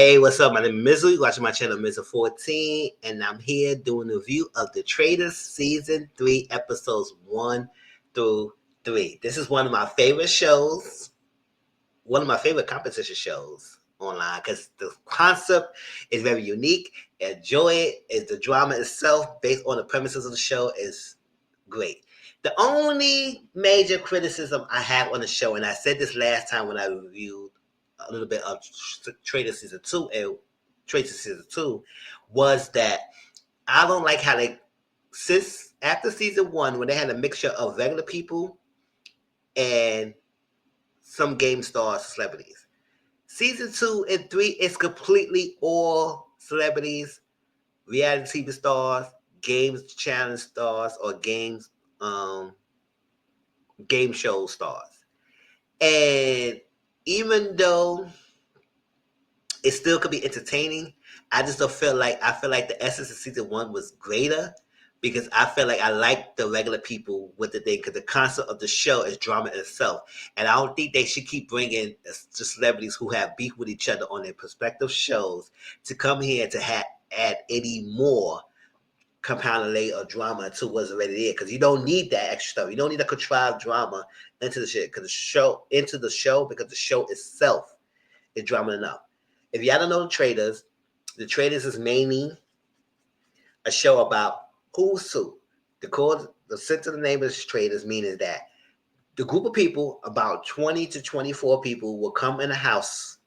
Hey, what's up? My name is Mizzle. You're watching my channel, Mizzle 14, and I'm here doing a review of the Traitors Season 3, Episodes 1 through 3. This is one of my favorite shows, one of my favorite competition shows online, because the concept is very unique. Enjoy it. The drama itself, based on the premises of the show, is great. The only major criticism I have on the show, and I said this last time when I reviewed a little bit of Traitors Season 2 and Traitors Season 2, was that I don't like how they, since after Season 1, when they had a mixture of regular people and some game stars, celebrities. Season 2 and 3 is completely all celebrities, reality TV stars, games challenge stars, or game show stars. And even though it still could be entertaining, I just don't feel like the essence of season 1 was greater, because I feel like I like the regular people with the thing, because the concept of the show is drama in itself. And I don't think they should keep bringing the celebrities who have beef with each other on their prospective shows to come here to add any more compounded layer of drama to what's already there, because you don't need that extra stuff. You don't need a contrived drama into the shit, because the show itself is drama enough. If y'all don't know the Traitors is mainly a show about who's who. The sense of the name is Traitors, meaning that the group of people, about 20 to 24 people, will come in a house.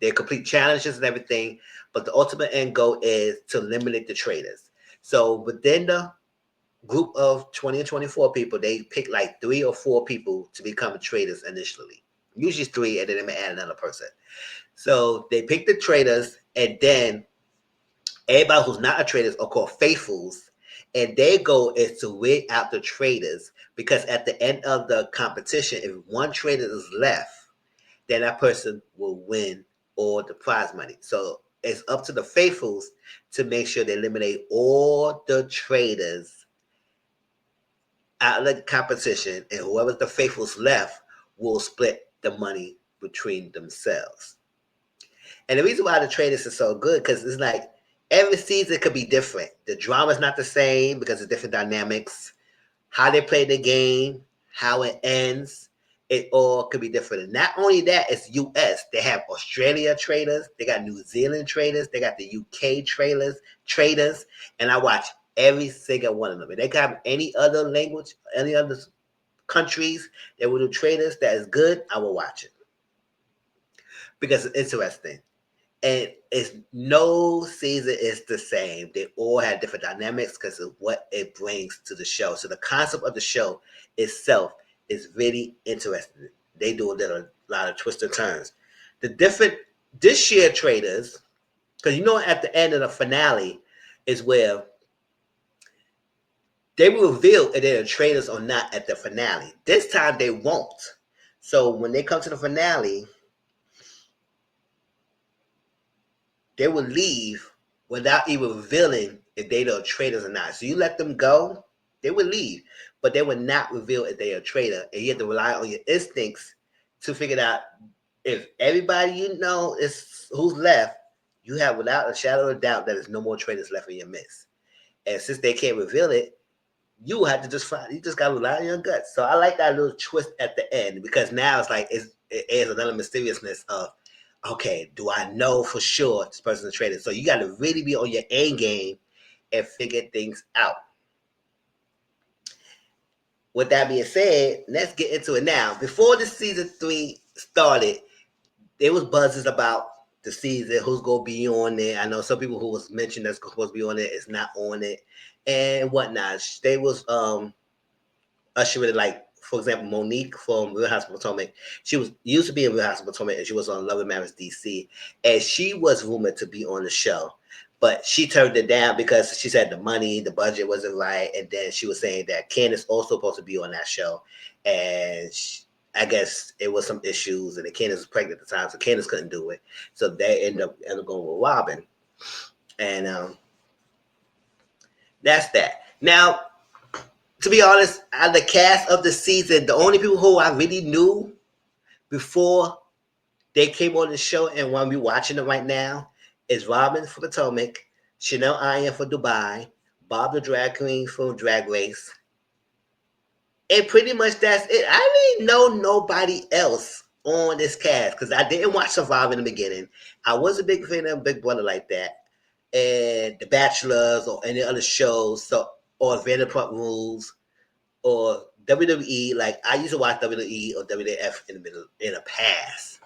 They complete challenges and everything, but the ultimate end goal is to eliminate the traitors. So within the group of 20 or 24 people, they pick like 3 or 4 people to become traitors initially. Usually it's 3, and then they may add another person. So they pick the traitors, and then everybody who's not a traitors are called faithfuls, and their goal is to weed out the traitors, because at the end of the competition, if one traitor is left, then that person will win all the prize money. So it's up to the faithfuls to make sure they eliminate all the traitors out of the competition, and whoever's the faithfuls left will split the money between themselves. And the reason why the traitors is so good, because it's like every season could be different. The drama's not the same because of different dynamics. How they play the game, how it ends, it all could be different. And not only that, it's US. They have Australia traitors, they got New Zealand traitors, they got the UK traitors, and I watch every single one of them. And they can have any other language, any other countries that will do traitors that is good, I will watch it, because it's interesting. And it's no season is the same. They all have different dynamics because of what it brings to the show. So the concept of the show itself is really interesting. They do a lot of twists and turns. The different this year Traitors, because at the end of the finale is where they will reveal if they're traitors or not at the finale. This time they won't. So when they come to the finale, they will leave without even revealing if they are traitors or not. So you let them go, they will leave, but they will not reveal if they are a traitor. And you have to rely on your instincts to figure out if everybody is who's left. You have, without a shadow of doubt, that there's no more traitors left in your midst. And since they can't reveal it, you have to you just gotta rely on your guts. So I like that little twist at the end, because now it's like it adds another mysteriousness of, okay, do I know for sure this person's a traitor? So you got to really be on your A game and figure things out. With that being said, let's get into it now. Before the season 3 started, there was buzzes about the season, who's going to be on there. I know some people who was mentioned that's supposed to be on it is not on it and whatnot. They was ushering, like, for example, Monique from Real House of Potomac. She used to be in Real House of Potomac, and she was on Love and Marriage DC, and she was rumored to be on the show, but she turned it down because she said the budget wasn't right, and then she was saying that Candace also supposed to be on that show, and I guess it was some issues, and Candace was pregnant at the time, so Candace couldn't do it, so they ended up going with Robin, and that's that. Now, to be honest, out of the cast of the season, the only people who I really knew before they came on the show and want to be watching it right now It's Robin for Potomac, Chanel Iron for Dubai, Bob the Drag Queen for Drag Race, and pretty much that's it. I really know nobody else on this cast because I didn't watch Survivor in the beginning. I was a big fan of Big Brother like that, and The Bachelors or any other shows, so or Vanderpump Rules or WWE. Like I used to watch WWE or WWF in the past,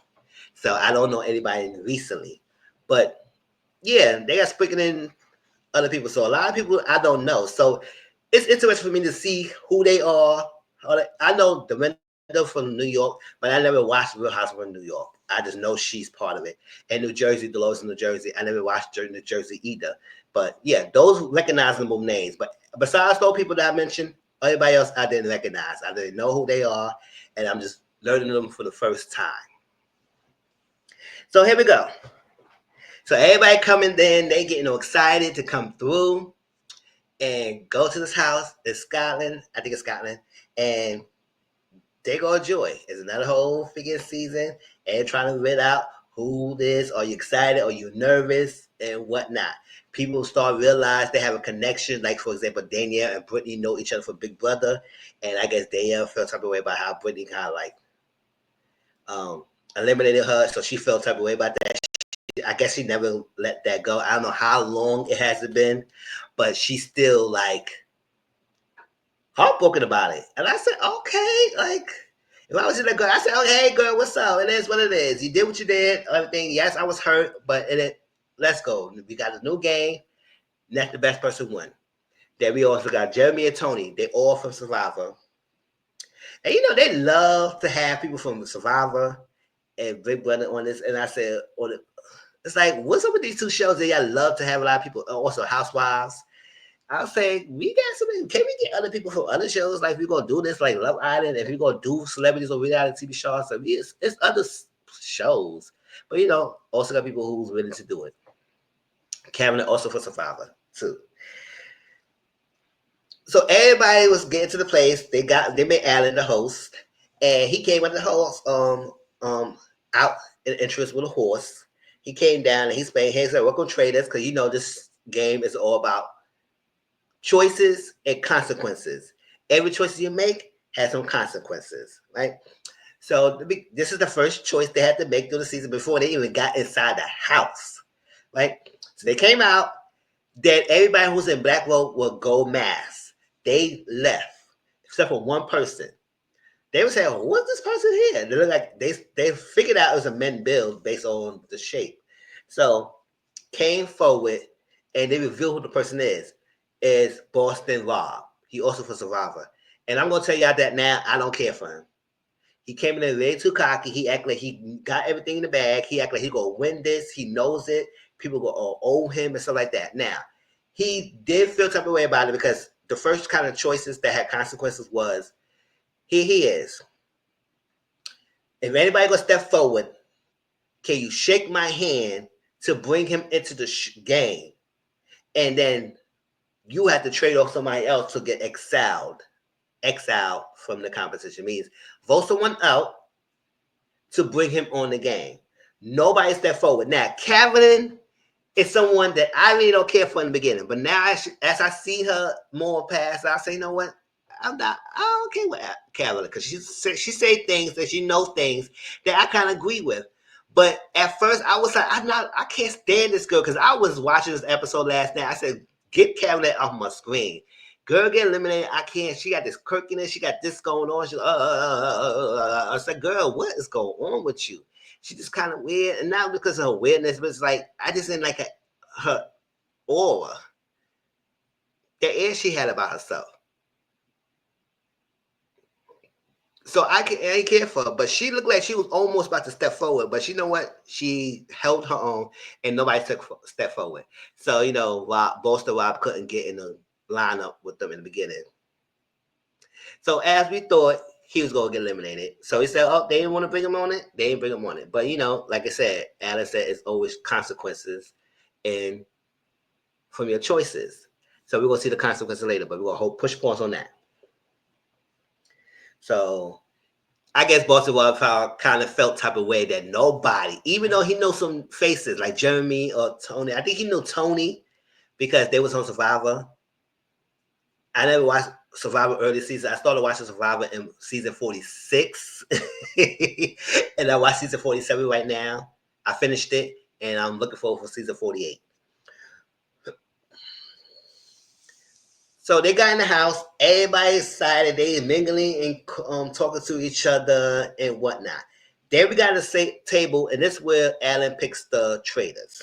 so I don't know anybody recently. But yeah, they got sprinkled in other people. So a lot of people I don't know. So it's interesting for me to see who they are. I know Dorinda from New York, but I never watched Real Housewives of New York. I just know she's part of it. And New Jersey, Dolores in New Jersey. I never watched New Jersey either. But yeah, those recognizable names. But besides those people that I mentioned, everybody else I didn't recognize. I didn't know who they are, and I'm just learning them for the first time. So here we go. So everybody coming in, they getting excited to come through and go to this house. It's Scotland. I think it's Scotland. And they go enjoy. It's another whole figure season and trying to rid out who this. Are you excited? Are you nervous? And whatnot. People start realize they have a connection. Like for example, Danielle and Brittany know each other from Big Brother, and I guess Danielle felt type of way about how Brittany kind of like um, eliminated her, so she felt type of way about that. I guess she never let that go. I don't know how long it has been, but she's still like heartbroken about it. And I said, okay, like if I was in that girl, I said, oh hey girl, what's up? It is what it is. You did what you did, everything. Yes, I was hurt, but let's go. We got a new game. Let the best person win. Then we also got Jeremy and Tony. They all from Survivor. And you know, they love to have people from Survivor and Big Brother on this. And I said, it's like, what's up with these two shows that y'all love to have a lot of people? Also, Housewives. I'll say we got some. Can we get other people from other shows? Like we're gonna do this, like Love Island. If we're gonna do celebrities or reality TV shows, so it's other shows. But you know, also got people who's willing to do it. Cabinet also for Survivor too. So everybody was getting to the place. They made Alan the host, and he came with the host out in interest with a horse. He came down and he said, "Hey, sir, welcome Traitors," because you know this game is all about choices and consequences. Every choice you make has some consequences, right? So this is the first choice they had to make through the season before they even got inside the house, right? So they came out. Then everybody who's in Black Robe will go mass. They left, except for one person. They were saying, "What's this person here?" They look like they figured out it was a men build based on the shape. So came forward and they revealed who the person is Boston Rob. He also for Survivor. And I'm gonna tell y'all that now, I don't care for him. He came in there way too cocky. He acted like he got everything in the bag. He acted like he gonna win this. He knows it. People gonna owe him and stuff like that. Now, he did feel type of way about it because the first kind of choices that had consequences was here he is. If anybody gonna step forward, can you shake my hand to bring him into the game? And then you have to trade off somebody else to get exiled from the competition. Means vote someone out to bring him on the game. Nobody stepped forward. Now, Carolyn is someone that I really don't care for in the beginning, but now as I see her more past, I say, you know what? I don't care with Carolyn because she say things that she knows things that I kind of agree with. But at first, I was like, I can't stand this girl because I was watching this episode last night. I said, get Carolyn off my screen. Girl get eliminated. I can't. She got this quirkiness. She got this going on. I said, girl, what is going on with you? She just kind of weird, and not because of her weirdness, but it's like I just didn't like her aura, the air she had about herself. So I ain't care for her, but she looked like she was almost about to step forward. But you know what? She held her own, and nobody took step forward. So you know, Boston Rob couldn't get in the lineup with them in the beginning. So as we thought, he was gonna get eliminated. So he said, "Oh, they didn't want to bring him on it. They didn't bring him on it." But you know, like I said, Alice said, it's always consequences, and from your choices. So we're gonna see the consequences later, but we're gonna push pause on that. So I guess Boston Wildfire kind of felt type of way that nobody, even though he knows some faces like Jeremy or Tony, I think he knew Tony because they was on Survivor. I never watched Survivor early season. I started watching Survivor in season 46, and I watch season 47 right now. I finished it, and I'm looking forward for season 48. So they got in the house. Everybody excited. They mingling and talking to each other and whatnot. Then we got a table, and this is where Alan picks the traitors.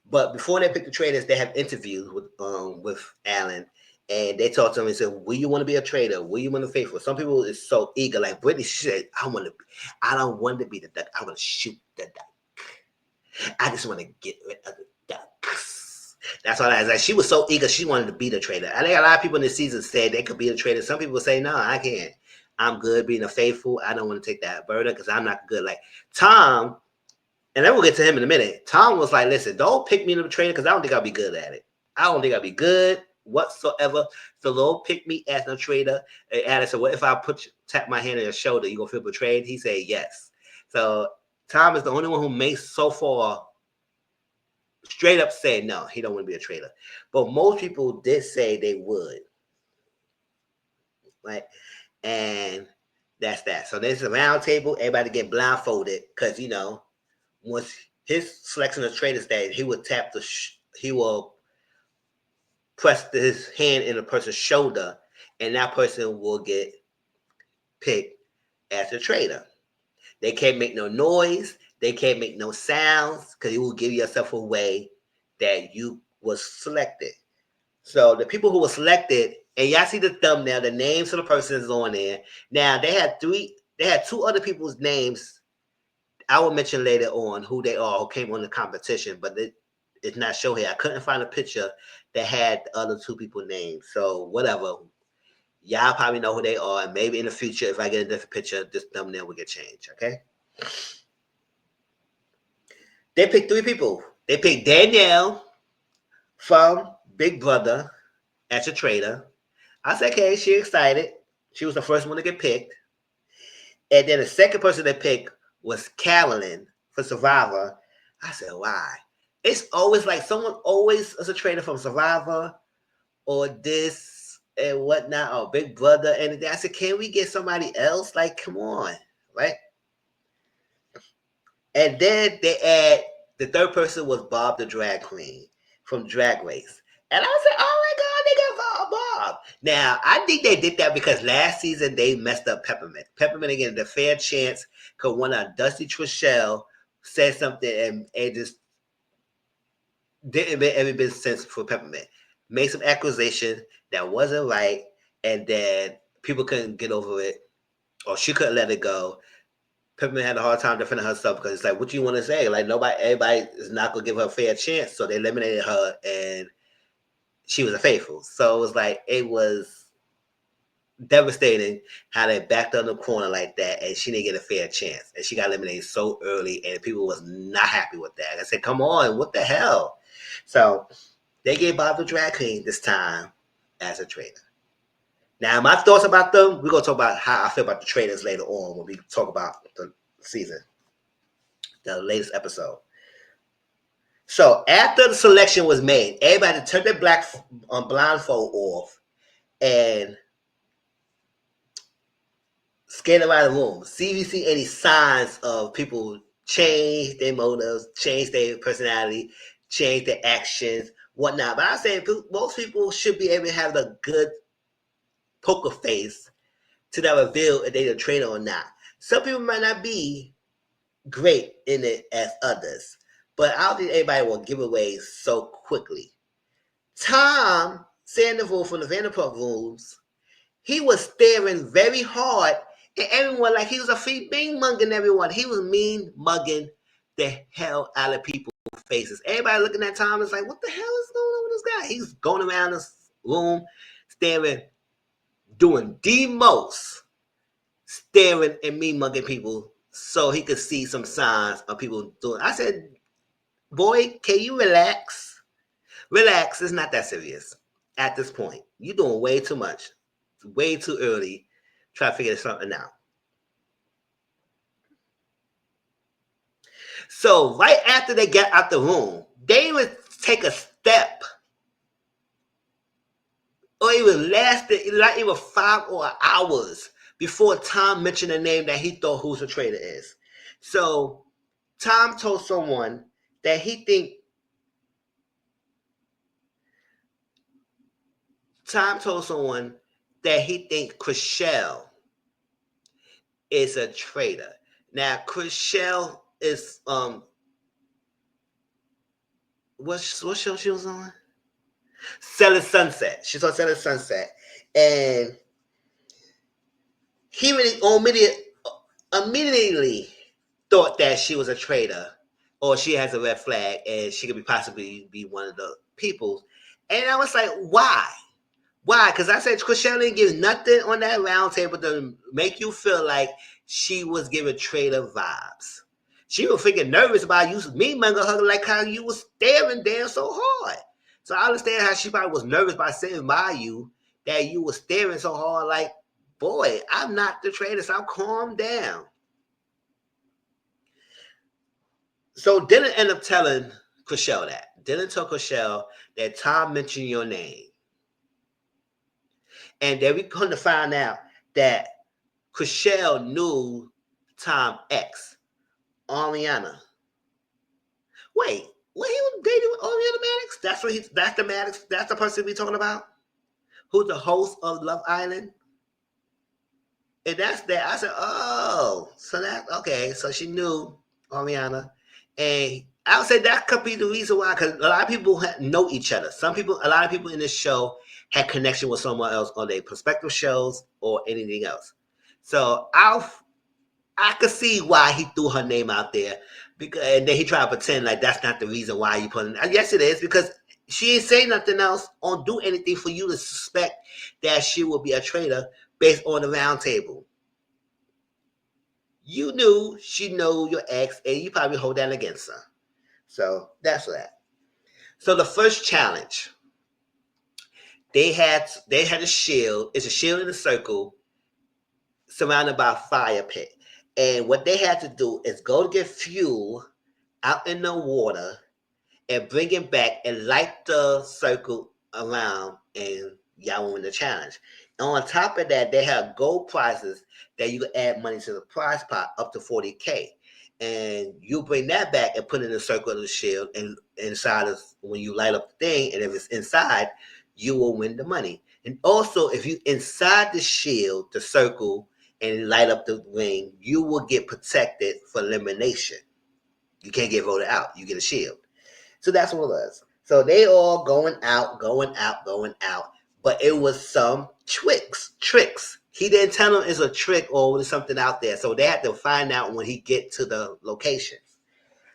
But before they pick the traitors, they have interviews with Alan, and they talk to him and say, "Will you want to be a traitor? Will you want to faithful?" Some people is so eager, like Brittany said, "I want to. I don't want to be the duck. I want to shoot the duck. I just want to get rid of the ducks." That's all I was like. She was so eager. She wanted to be the traitor. I think a lot of people in this season said they could be a traitor. Some people say, "No, I can't. I'm good being a faithful. I don't want to take that burden because I'm not good." Like Tom. And then we'll get to him in a minute. Tom was like, listen, don't pick me to the traitor because I don't think I'll be good at it. I don't think I'll be good whatsoever. So don't pick me as no traitor. And Adam said, what if I tap my hand on your shoulder? You going to feel betrayed? He said, yes. So Tom is the only one who makes so far straight up said, no, he don't want to be a traitor. But most people did say they would. Right? And that's that. So there's a round table. Everybody get blindfolded because, once his selection of traitors that he would tap he will press his hand in a person's shoulder, and that person will get picked as a traitor. They can't make no noise. They can't make no sounds because it will give yourself away that you was selected. So the people who were selected, and y'all see the thumbnail, the names of the persons on there. Now they had two other people's names. I will mention later on who they are who came on the competition, but it's not shown here. I couldn't find a picture that had the other two people names. So whatever. Y'all probably know who they are, and maybe in the future, if I get a different picture, this thumbnail will get changed. Okay. They picked three people. They picked Danielle from Big Brother as a traitor. I said, okay, she excited. She was the first one to get picked. And then the second person they picked was Carolyn for Survivor. I said, why? It's always like someone always is a traitor from Survivor or this and whatnot, or Big Brother. And I said, can we get somebody else? Like, come on, right? And then they add the third person was Bob the drag queen from Drag Race. And I said, oh my God, they got Bob. Now, I think they did that because last season they messed up Peppermint. Peppermint again, the fair chance, because when Dusty Trishelle said something and it just didn't make any bit sense for Peppermint. Made some accusation that wasn't right, and then people couldn't get over it, or she couldn't let it go. Peppermint had a hard time defending herself because it's like, what do you want to say? Like everybody is not gonna give her a fair chance, so they eliminated her, and she was a faithful. So it was like it was devastating how they backed her in the corner like that, and she didn't get a fair chance, and she got eliminated so early, and people was not happy with that. I said, come on, what the hell? So they gave Bob the drag queen this time as a traitor. Now, my thoughts about them, we're going to talk about how I feel about the traitors later on when we talk about the season, the latest episode. So after the selection was made, everybody turned their blindfold off and skated around the room. See if you see any signs of people change their motives, change their personality, change their actions, whatnot. But I'm saying most people should be able to have a good poker face to that reveal if they're a traitor or not. Some people might not be great in it as others, but I don't think everybody will give away so quickly. Tom Sandoval from the Vanderpump Rules, he was staring very hard at everyone like he was a free being mugging everyone. He was mean mugging the hell out of people's faces. Everybody looking at Tom is like, what the hell is going on with this guy? He's going around this room staring, doing the most staring and me mugging people so he could see some signs of people doing. I said, boy, can you relax? Relax. It's not that serious at this point. You're doing way too much. Way too early try to figure something out. So right after they get out the room, they would take a step, or it would last like even 5 hours before Tom mentioned the name that he thought who's a traitor is. So Tom told someone that he think Tom told someone that he think Chriselle is a traitor. Now Chriselle is what show she was on? Selling Sunset. She's on Selling Sunset, and he really immediately thought that she was a traitor, or she has a red flag, and she could be possibly be one of the people. And I was like, why? Why? Because I said Chriselle didn't give nothing on that round table to make you feel like she was giving traitor vibes. She was freaking nervous about you, me manga her like how you was staring down so hard. So I understand how she probably was nervous by sitting by you, that you was staring so hard like, boy, I'm not the traitor, so calm down. So Dylan ended up telling Chriselle that. Dylan told Chriselle that Tom mentioned your name. And then we come to find out that Chriselle knew Tom X, Ariana. Wait, what he was dating with Ariana Maddox? That's the Maddox, that's the person we talking about? Who's the host of Love Island? And that's that. I said, oh, so that okay. So she knew Ariana, and I would say that could be the reason why. Because a lot of people know each other. A lot of people in this show had connection with someone else on their prospective shows or anything else. So I could see why he threw her name out there, because and then he tried to pretend like that's not the reason why you put it. Yes, it is, because she ain't say nothing else or do anything for you to suspect that she will be a traitor based on the round table. You knew she know your ex, and you probably hold that against her. So that's that. So the first challenge, they had a shield. It's a shield in a circle surrounded by a fire pit. And what they had to do is go to get fuel out in the water and bring it back and light the circle around, and y'all win the challenge. And on top of that, they have gold prizes that you can add money to the prize pot up to 40K. And you bring that back and put it in the circle of the shield, and inside of when you light up the thing, and if it's inside, you will win the money. And also, if you inside the shield, the circle, and light up the ring, you will get protected for elimination. You can't get voted out. You get a shield. So that's what it was. So they all going out, going out, going out. But it was some tricks. He didn't tell them it's a trick or there's something out there. So they had to find out when he get to the location.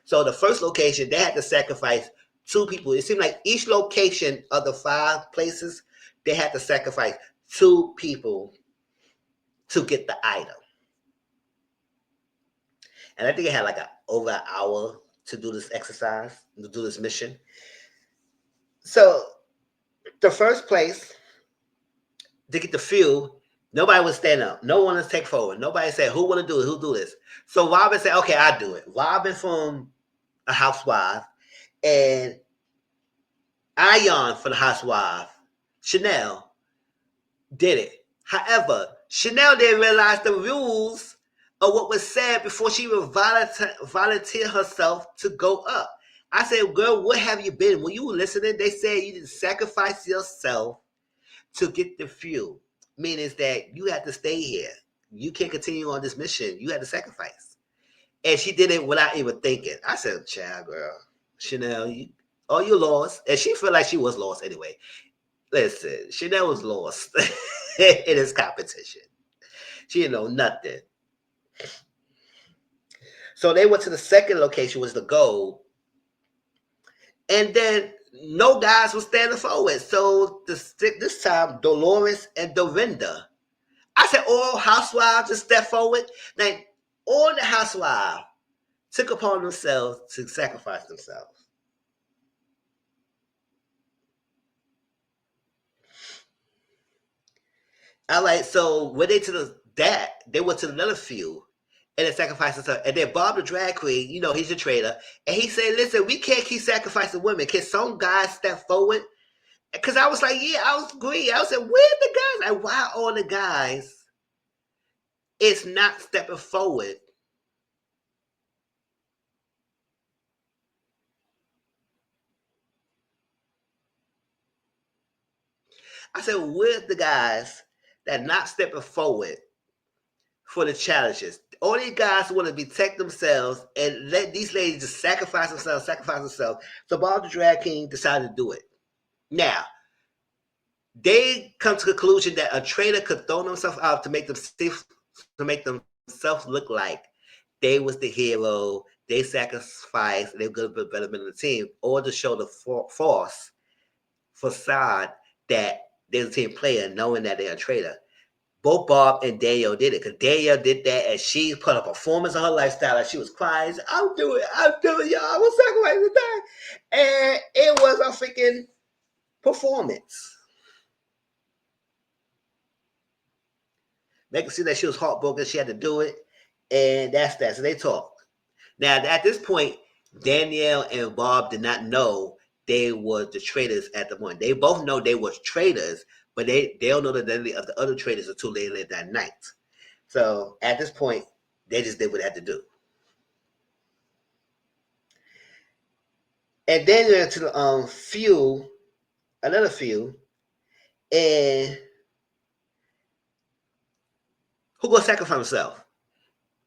So the first location, they had to sacrifice 2 people. It seemed like each location of the 5 places, they had to sacrifice 2 people to get the item. And I think it had like over an hour to do this exercise, to do this mission. So the first place to get the fuel, nobody would stand up. No one would take forward. Nobody said, who want to do it? Who do this? So Robin said, okay, I do it. Robin from a housewife, and Ion for the housewife, Chanel, did it. However, Chanel didn't realize the rules of what was said before she even volunteered herself to go up. I said, girl, where have you been? When you were listening, they said you didn't sacrifice yourself to get the fuel. Meaning that you had to stay here. You can't continue on this mission. You had to sacrifice. And she did it without even thinking. I said, child, girl, Chanel, you lost. And she felt like she was lost anyway. Listen, Chanel was lost in this competition. She didn't know nothing. So they went to the second location, was the goal. And then no guys were standing forward. So this time, Dolores and Dorinda. I said all housewives just step forward. Like all the housewives took upon themselves to sacrifice themselves. All right, so went into that, they went to another feud and they sacrificed themselves. And then Bob the drag queen, he's a traitor, and he said, "Listen, we can't keep sacrificing women. Can some guys step forward?" Because I was like, yeah, I was agreeing. I was like, where the guys? Like, why all the guys is not stepping forward? I said, where's the guys that not stepping forward for the challenges? All these guys want to protect themselves and let these ladies just sacrifice themselves. So Bob the Drag King decided to do it. Now, they come to the conclusion that a traitor could throw themselves out to make themselves look like they was the hero. They sacrificed. They were going to be better than the team, or to show the false facade that they're a team player, knowing that they're a traitor. Both Bob and Danielle did it, because Danielle did that, and she put a performance on her lifestyle, and she was crying. She said, I'm doing y'all. I will sacrifice the and it was a freaking performance. Make her see that she was heartbroken. She had to do it, and that's that. So they talked. Now, at this point, Danielle and Bob did not know they were the traitors at the point. They both know they were traitors, but they don't know the identity of the other traitors until they lived that night. So at this point, they just did what they had to do. And then we went to the another few, and who gonna sacrifice himself?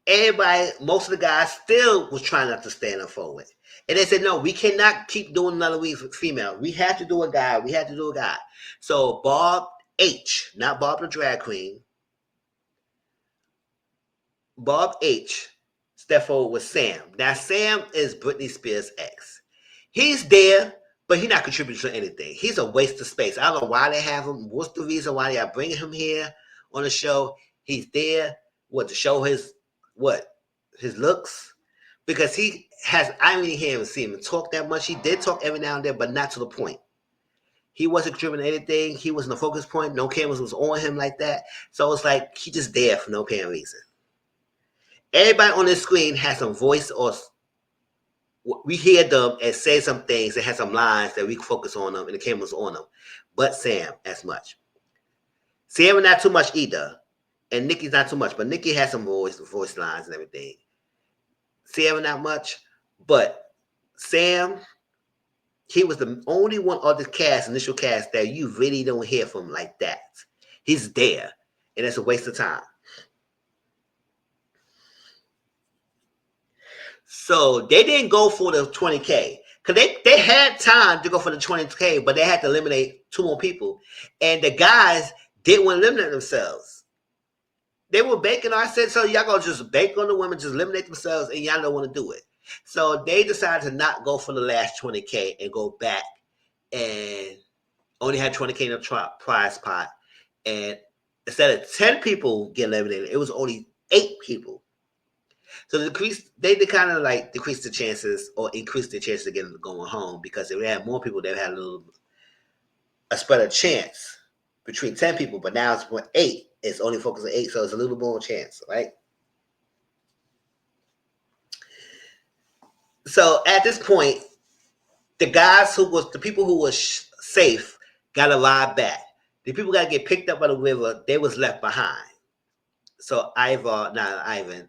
Everybody, most of the guys still was trying not to stand up forward. And they said, no, we cannot keep doing another week with female. We have to do a guy. We have to do a guy. So Bob H, not Bob the drag queen, Bob H stepped forward with Sam. Now, Sam is Britney Spears' ex. He's there, but he's not contributing to anything. He's a waste of space. I don't know why they have him. What's the reason why they are bringing him here on the show? He's there, to show his looks? Because he has, I didn't hear him see him talk that much. He did talk every now and then, but not to the point. He wasn't contributing anything. He wasn't a focus point. No cameras was on him like that. So it's like he just there for no apparent reason. Everybody on this screen has some voice, or we hear them and say some things and have some lines that we can focus on them and the camera's on them. But Sam, as much. Sam not too much either. And Nikki's not too much, but Nikki has some voice lines and everything. Sam not much, but Sam, he was the only one of the initial cast, that you really don't hear from like that. He's there, and it's a waste of time. So they didn't go for the 20K, because they had time to go for the 20K, but they had to eliminate 2 more people. And the guys didn't want to eliminate themselves. They were banking. I said, so y'all gonna just bank on the women, just eliminate themselves, and y'all don't want to do it. So they decided to not go for the last 20K and go back and only had 20K in the prize pot. And instead of 10 people get eliminated, it was only 8 people. So they kind of like decreased the chances, or increased the chances of getting going home, because if they had more people, they had a spread of chance between 10 people. But now it's 8. It's only focused on 8, so it's a little more chance, right? So at this point, the people who was safe got to ride back. The people got to get picked up by the river. They was left behind. So Alan's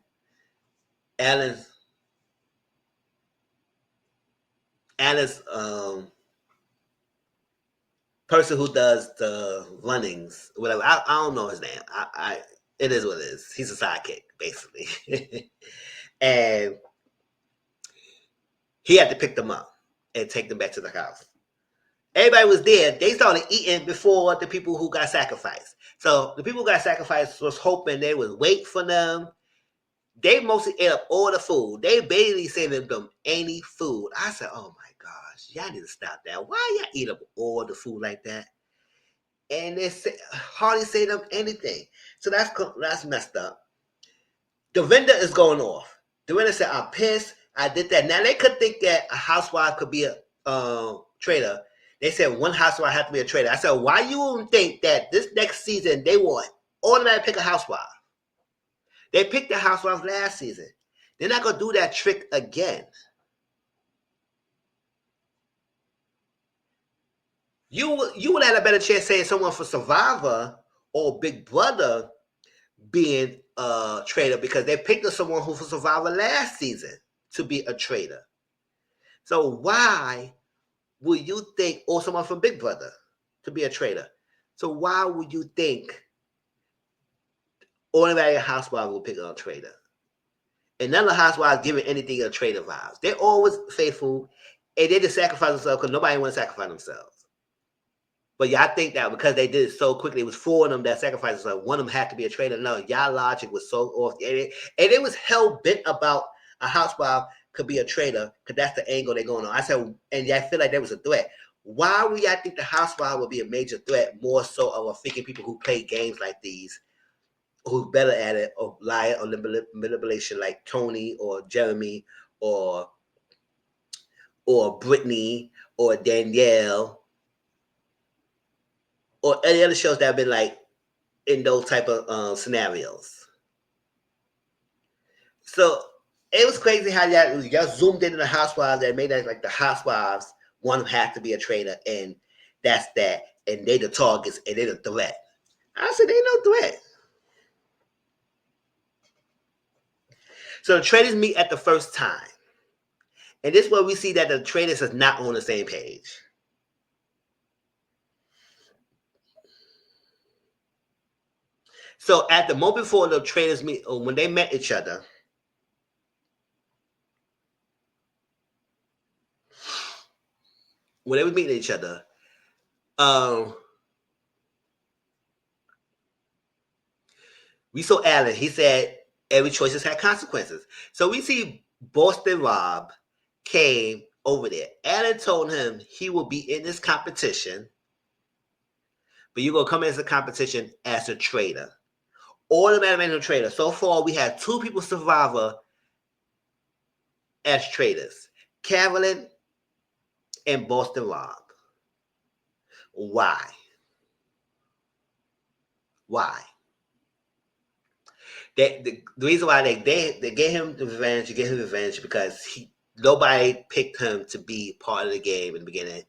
person who does the runnings, whatever. I don't know his name. It is what it is. He's a sidekick, basically. And he had to pick them up and take them back to the house. Everybody was there. They started eating before the people who got sacrificed. So the people who got sacrificed was hoping they would wait for them. They mostly ate up all the food. They barely saved them any food. I said, oh my gosh, y'all need to stop that. Why y'all eat up all the food like that? And they hardly say them anything. So that's messed up. The vendor is going off. The vendor said, I'm pissed. I did that. Now they could think that a housewife could be a traitor. They said one housewife had to be a traitor. I said, why you don't think that this next season they want automatically pick a housewife? They picked the Housewives last season. They're not gonna do that trick again. You would have a better chance saying someone for Survivor or Big Brother being a traitor because they picked up someone who for Survivor last season to be a traitor. So why would you think, or someone from Big Brother to be a traitor? So why would you think ordinary housewives will pick up a traitor? And none of the housewives giving anything a traitor vibes. They're always faithful, and they just sacrifice themselves because nobody wants to sacrifice themselves. But y'all think that because they did it so quickly, it was four of them that sacrificed themselves. One of them had to be a traitor. No, y'all logic was so off. And it was hell bent about a housewife could be a traitor because that's the angle they're going on. I said, and I feel like there was a threat. Why would y'all think the housewife would be a major threat more so of a thinking people who play games like these, who's better at it, or lie or manipulation like Tony or Jeremy or Brittany or Danielle or any other shows that have been like in those type of scenarios. So it was crazy how y'all zoomed into the housewives that made that like the housewives one have to be a traitor and that's that and they the targets and they the threat. I said they no threat. So the traitors meet at the first time. And this is where we see that the traitors is not on the same page. So at the moment before the traitors meet, or when they met each other, when they were meeting each other, we saw Alan. He said every choice has had consequences. So we see Boston Rob came over there. Alan told him he will be in this competition, but you're gonna come in as a competition as a traitor. Automatic traitor. So far, we had two people Survivor as traitors. Carolyn and Boston Rob. Why? Why? The reason why they gave him the revenge, they gave him revenge because nobody picked him to be part of the game in the beginning.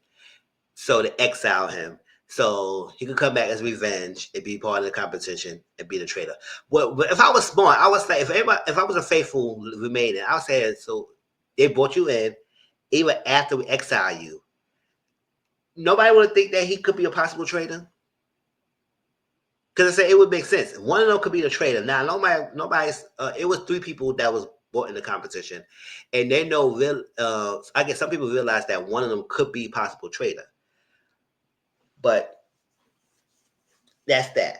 So they exile him. So he could come back as revenge and be part of the competition and be the traitor. Well, if I was smart, I would say if I was a faithful remaining, I would say so they brought you in, even after we exile you. Nobody would think that he could be a possible traitor. Because I said it would make sense. One of them could be the traitor. Now, nobody's. It was three people that was brought in the competition, and they know. I guess some people realize that one of them could be possible traitor, but that's that.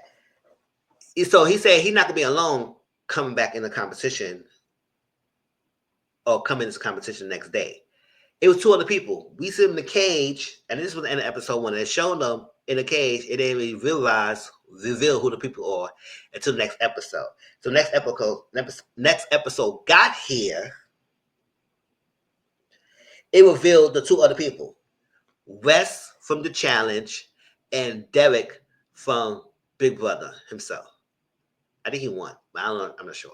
So he said he's not gonna be alone coming back in the competition or coming in this competition the next day. It was two other people. We see them in the cage, and this was in the episode one. They showed them in the cage, and they really reveal who the people are until the next episode. So next episode got here. It revealed the two other people, Wes from the challenge, and Derek from Big Brother himself. I think he won, but I don't know. I'm not sure.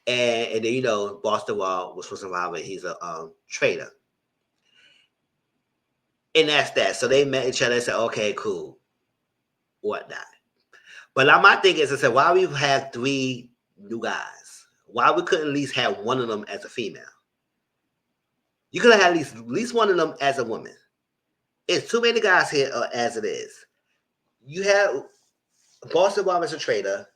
And then Boston Wall was from Survivor. He's a traitor. And that's that. So they met each other and said, okay, cool, whatnot. But now my thing is, I said, why we have three new guys? Why we couldn't at least have one of them as a female? You could have had at least one of them as a woman. It's too many guys here as it is. You have Boston Bob as a traitor.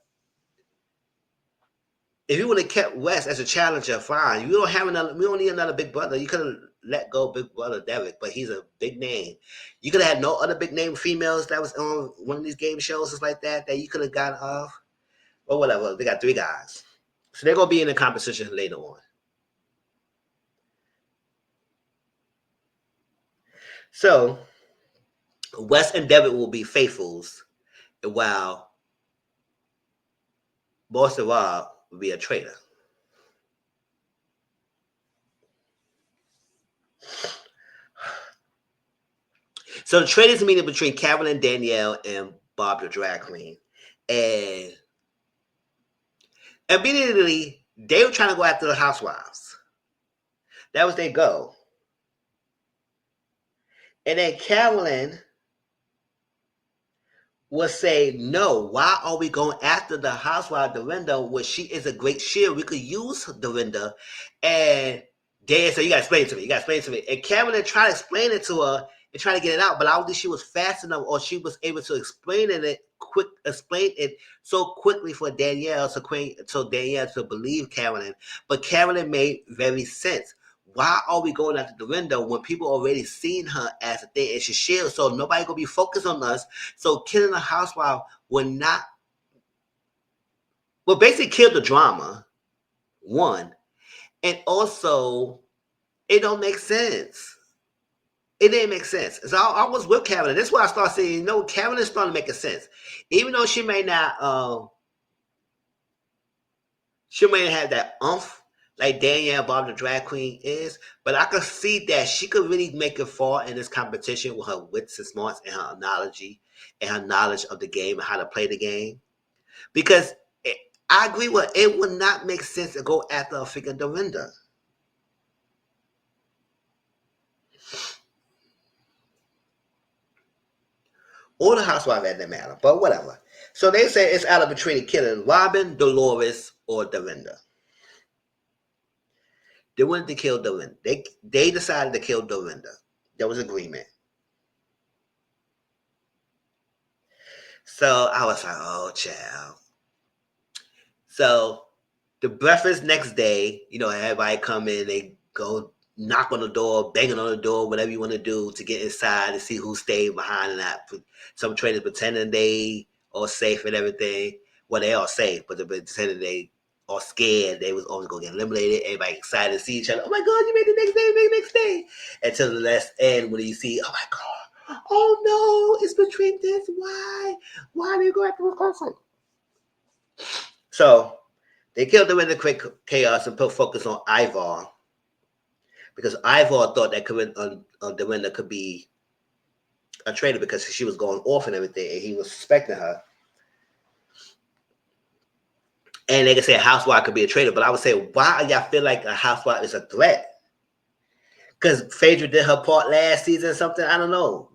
If you would have kept West as a challenger, fine. You don't have another. We don't need another Big Brother. You could have let go Big Brother Derek, but he's a big name. You could have had no other big name females that was on one of these game shows, just like that you could have gotten off, or whatever. They got three guys, so they're gonna be in the competition later on. So West and Derek will be faithfuls, while Boston Rob will be a traitor. So the traitors meeting between Carolyn, Danielle, and Bob the drag queen, and Immediately, they were trying to go after the housewives. That was their goal. And then Carolyn will say, no, why are we going after the housewife Dorinda when she is a great shield? We could use Dorinda. And Dan said, you got to explain it to me. You got to explain it to me. And Carolyn tried to explain it to her and try to get it out, but I don't think she was fast enough or she was able to explain it so quickly for Danielle so Danielle to believe Carolyn. But Carolyn made very sense. Why are we going after Dorinda when people already seen her as a thing and she shield? So nobody gonna be focused on us. So killing a housewife will not basically kill the drama. One. And also it don't make sense. It didn't make sense. So I was with Carolyn. That's why I started saying, Carolyn is starting to make sense. Even though she may have that umph like Danielle Bob the drag queen is, but I could see that she could really make it far in this competition with her wits and smarts and her knowledge of the game and how to play the game. Because I agree with it would not make sense to go after a freaking Dorinda. Or the housewife at that matter, but whatever. So they say it's out of between killing Robin, Dolores, or Dorinda. They wanted to kill Dorinda. They decided to kill Dorinda. There was agreement. So I was like, oh, child. So the breakfast next day, everybody come in, they go knock on the door, banging on the door, whatever you want to do to get inside and see who stayed behind and that. Some traders pretending they are safe and everything. Well, they are safe, but they're pretending they are scared. They was always going to get eliminated. Everybody excited to see each other. Oh my God, you made the next day, you made the next day. Until the last end when you see, oh my God, oh no, it's between this. Why? Why do you go after the person? So they killed them in the quick chaos and put focus on Ivar because Ivar thought that Dorinda could be a traitor because she was going off and everything, and he was suspecting her. And they could say a housewife could be a traitor, but I would say, why y'all feel like a housewife is a threat? Because Phaedra did her part last season or something? I don't know.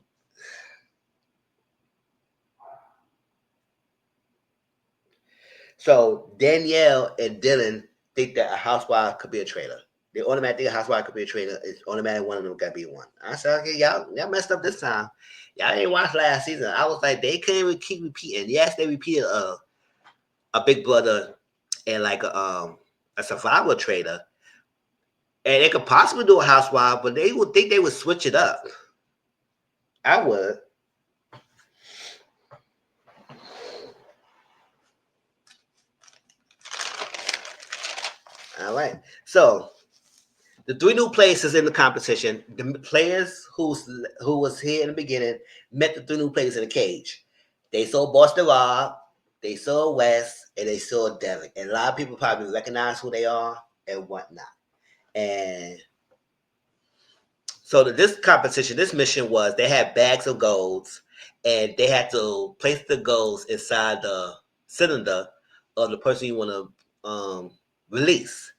So Danielle and Dylan think that a housewife could be a traitor. They automatically think a housewife could be a traitor. It's automatic one of them got to be one. I said, okay, y'all messed up this time. Y'all ain't watched last season. I was like, they can't even keep repeating. Yes, they repeated a Big Brother and like a survival traitor, and they could possibly do a housewife, but they would think they would switch it up. I would. All right. So the three new players in the competition. The players who was here in the beginning met the three new players in the cage. They saw Boston Rob, they saw Wes, and they saw Derek. And a lot of people probably recognize who they are and whatnot. And so this competition, this mission was they had bags of golds, and they had to place the golds inside the cylinder of the person you want to release.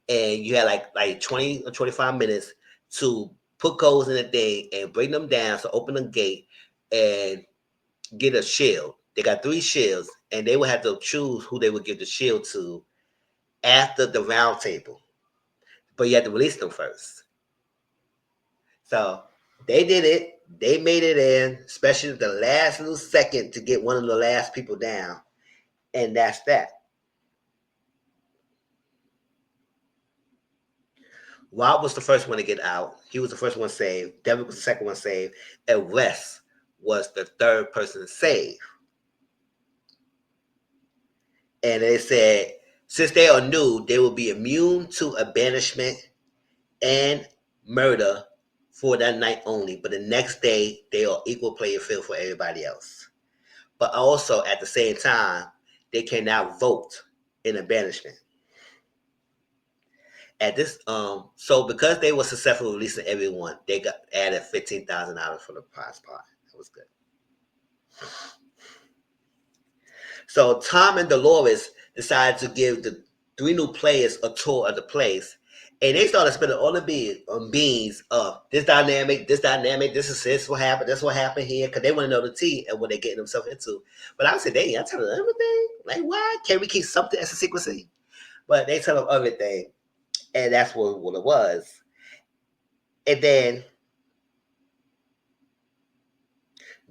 And you had like 20 or 25 minutes to put golds in the thing and bring them down, so open the gate and get a shield. They got 3 shields, and they would have to choose who they would give the shield to after the round table. But you had to release them first. So they did it. They made it in, especially the last little second to get one of the last people down. And that's that. Rob was the first one to get out. He was the first one saved. Devin was the second one saved. And Wes was the third person saved. And they said, since they are new, they will be immune to a banishment and murder for that night only. But the next day, they are equal playing field for everybody else. But also at the same time, they can now vote in a banishment. At this, so because they were successful releasing everyone, they got added $15,000 for the prize pot. That was good. So Tom and Dolores, decided to give the three new players a tour of the place. And they started spending all the beans of this dynamic, this what happened, this what happened here, because they want to know the tea and what they're getting themselves into. But I said, dang, I tell them everything. Like, why can't we keep something as a secrecy? But they tell them everything, and that's what it was. And then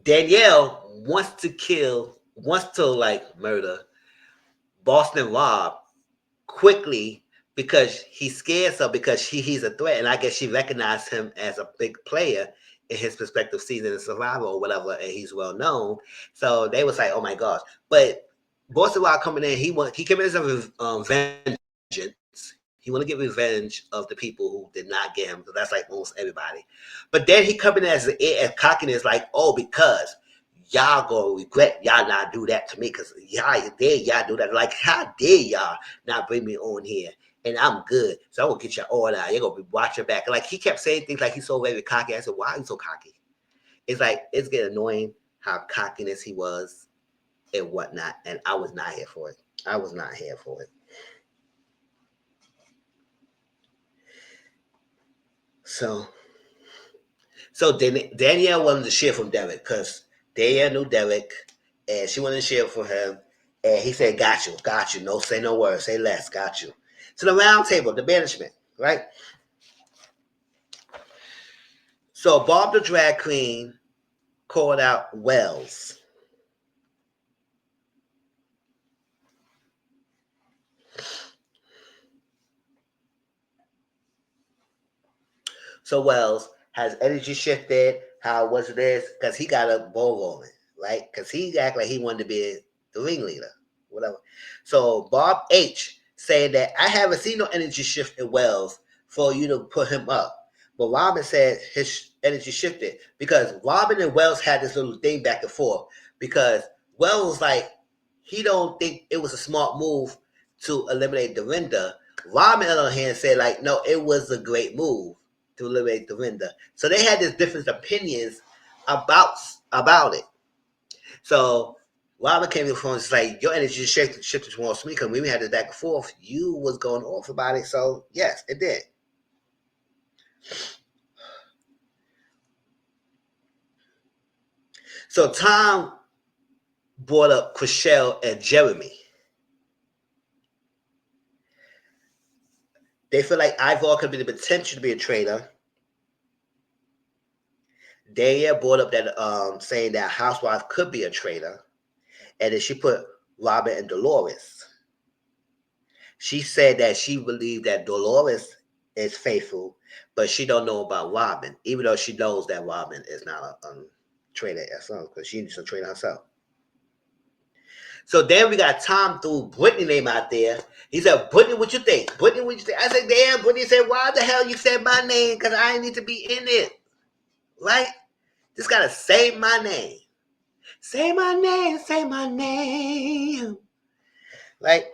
Danielle wants to like murder Boston Rob quickly because he's scared so because he's a threat, and I guess she recognized him as a big player in his perspective season in Survivor or whatever, and he's well known. So they was like, oh my gosh. But Boston Rob coming in, he came in as a vengeance. He want to get revenge of the people who did not get him. So that's like almost everybody. But then he coming in as cockiness, like, oh, because y'all gonna regret y'all not do that to me because y'all do that. Like, how dare y'all not bring me on here? And I'm good. So I'm gonna get your all out. You're gonna be watching back. Like he kept saying things like he's so very cocky. I said, why are you so cocky? It's like it's getting annoying how cockiness he was and whatnot. And I was not here for it. I was not here for it. So Danielle wanted to share from Derek because Danielle knew Derek and she wanted to share for him. And he said, got you. No, say no words, say less, got you. So the round table, the banishment, right? So Bob the drag queen called out Wells. So Wells has energy shifted. How was this? Because he got a ball rolling, right? Because he act like he wanted to be the ringleader, whatever. So Bob H saying that I haven't seen no energy shift in Wells for you to put him up. But Robin said his energy shifted because Robin and Wells had this little thing back and forth because Wells was like he don't think it was a smart move to eliminate Dorinda. Robin on the other hand said like no, it was a great move to eliminate Dorinda. So they had these different opinions about about it. So Robin came in from it's like your energy shifted towards me because when we had this back and forth, you was going off about it. So yes, it did. So Tom brought up Chriselle and Jeremy. They feel like Ivor could be the potential to be a traitor. Danielle brought up that saying that Housewife could be a traitor, and then she put Robin and Dolores. She said that she believed that Dolores is faithful, but she don't know about Robin, even though she knows that Robin is not a traitor herself because she's a traitor herself. So then we got Tom threw Brittany name out there. He said, Brittany, what you think? Brittany, what you think? I said, damn, Brittany said, why the hell you said my name? Because I need to be in it. Right? Just got to say my name. Say my name, say my name. Like,